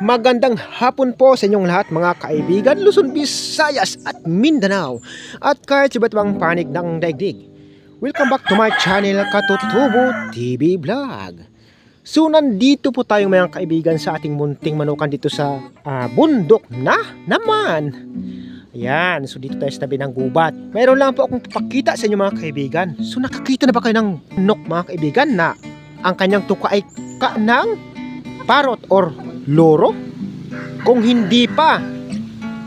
Magandang hapon po sa inyong lahat mga kaibigan Luzon, Visayas at Mindanao at kahit iba't ibang panig ng daigdig. Welcome back to my channel, Katutubo TV Vlog. So nandito po tayo mga kaibigan sa ating munting manukan dito sa bundok na naman. Ayan, so dito tayo sa tabi ng gubat. Mayroon lang po akong papakita sa inyo mga kaibigan. So nakakita na ba kayo ng nok mga kaibigan na ang kanyang tuka ay ng parrot or loro? Kung hindi pa,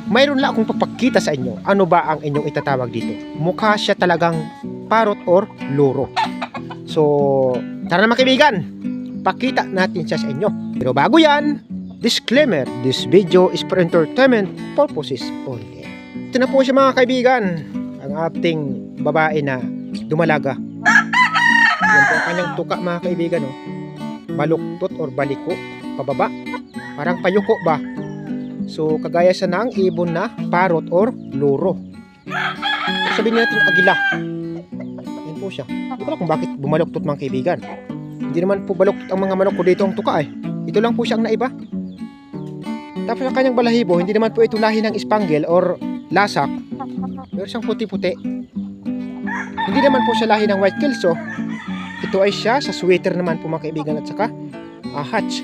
mayroon lang akong papakita sa inyo. Ano ba ang inyong itatawag dito? Mukha siya talagang parrot or loro. So, tara na mga kaibigan, pakita natin siya sa inyo. Pero bago yan, disclaimer, this video is for entertainment purposes only. Ito na po siya mga kaibigan, ang ating babae na dumalaga. Yan po ang kanyang tuka mga kaibigan, oh. Baluktot or baliko, pababa. Parang payuko ba? So, kagaya sa ng ibon na parrot or loro. Sabihin natin agila. Yan po siya. Hindi ko alam kung bakit bumaluktot mga kaibigan. Hindi naman po baluktot ang mga manok ko dito ang tuka eh. Ito lang po siya ang naiba. Tapos ang kanyang balahibo, hindi naman po ito lahi ng Spangle or lasak. Meron siyang puti-puti. Hindi naman po siya lahi ng White Kelso. Ito ay siya sa sweater naman po mga kaibigan at saka hatch.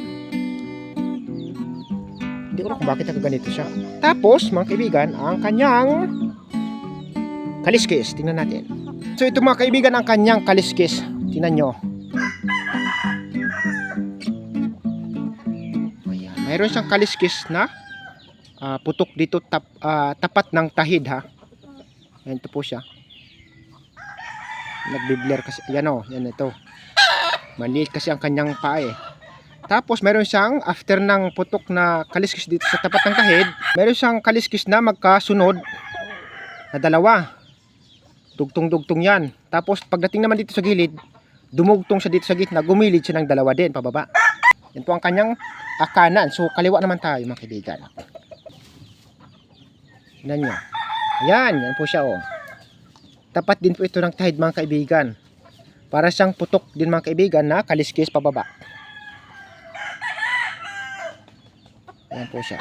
Hindi ko alam kung bakit nakaganito siya. Tapos mga kaibigan, ang kanyang kaliskis. Tingnan natin. So ito mga kaibigan ang kanyang kaliskis. Tingnan nyo. Ayan. Mayroon siyang kaliskis na putok dito tapat ng tahid ha. Ayan, ito po siya. Nagbi-blur kasi. Yan o. Yan ito. Maliit kasi ang kanyang paa eh. Tapos meron siyang after ng putok na kaliskis dito sa tapat ng kahid, meron siyang kaliskis na magkasunod na dalawa. Dugtong-dugtong yan. Tapos pagdating naman dito sa gilid, dumugtong siya dito sa gitna, gumilid siya ng dalawa din pababa. Yan po ang kanyang kanan. So kaliwa naman tayo mga kaibigan. Yan nyo. Ayan, yan po siya oh. Tapat din po ito ng tahid mga kaibigan. Para siyang putok din mga kaibigan na kaliskis pababa. Ayan po siya.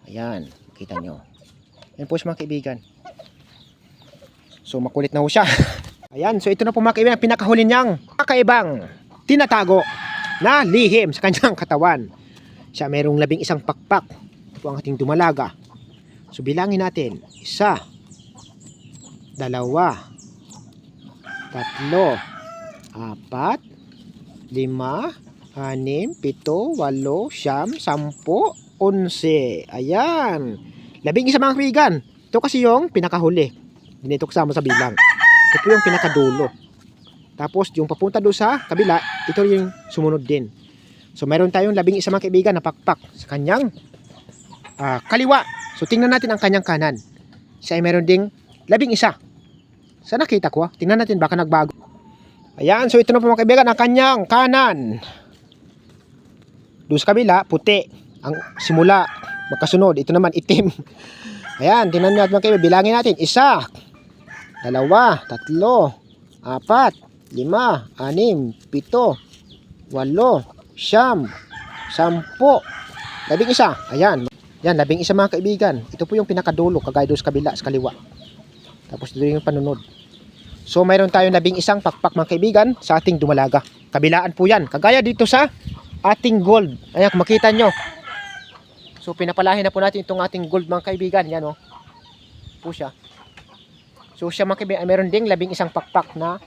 Ayan, makita nyo. Ayan po siya mga kaibigan. So makulit na po siya. Ayan, so ito na po mga kaibigan, pinakahuli niyang kakaibang tinatago na lihim sa kanyang katawan. Siya mayroong 11 pakpak. Ito po ang ating dumalaga. So bilangin natin, 1, 2, 3, 4, 5, 6, 7, 8, 9, 10, 11, 11. Ayan. 11 mga kaibigan. Ito kasi yung pinakahuli. Hindi ito kasama sa bilang. Ito po yung pinakadulo. Tapos yung papunta doon sa kabila, ito yung sumunod din. So meron tayong 11 mga kaibigan na pakpak sa kanyang kaliwa. So tingnan natin ang kanyang kanan. Siya ay meron ding 11. Sa nakita ko tingnan natin baka nagbago. Ayan, so ito na po mga kaibigan ang kanyang kanan. Doon sa kabila, puti. Ang simula, magkasunod. Ito naman, itim. Ayan, tingnan natin mga kaibigan. Bilangin natin. 1, 2, 3, 4, 5, 6, 7, 8, 9, 10, 11. Ayan. Yan, 11 mga kaibigan. Ito po yung pinakadulo, kagaya doon sa kabila, sa kaliwa. Tapos dito yung panunod. So mayroon tayong 11 pakpak mga kaibigan sa ating dumalaga. Kabilaan po yan. Kagaya dito sa ating gold. Ayan, kung makita nyo. So pinapalahin na po natin itong ating gold mga kaibigan. Yan o. Po siya. So siya mga kaibigan, mayroon ding 11 pakpak na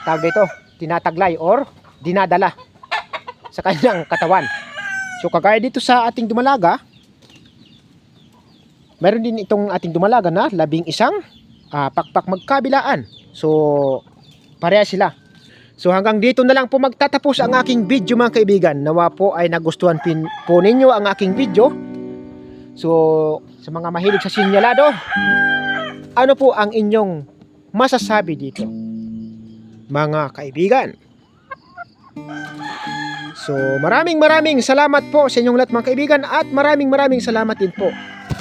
tawag dito, tinataglay or dinadala sa kanyang katawan. So kagaya dito sa ating dumalaga, meron din itong ating dumalaga na 11 pakpak magkabilaan. So pareha sila. So hanggang dito na lang po magtatapos ang aking video mga kaibigan. Nawa po ay nagustuhan po ninyo ang aking video. So sa mga mahilig sa sinyalado, ano po ang inyong masasabi dito mga kaibigan? So maraming salamat po sa inyong lahat mga kaibigan. At maraming salamat din po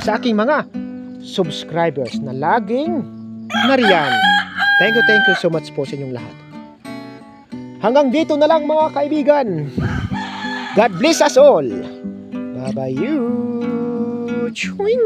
sa aking mga subscribers na laging nariyan. Thank you so much po sa inyong lahat. Hanggang dito na lang mga kaibigan. God bless us all. Bye-bye you. Chewing.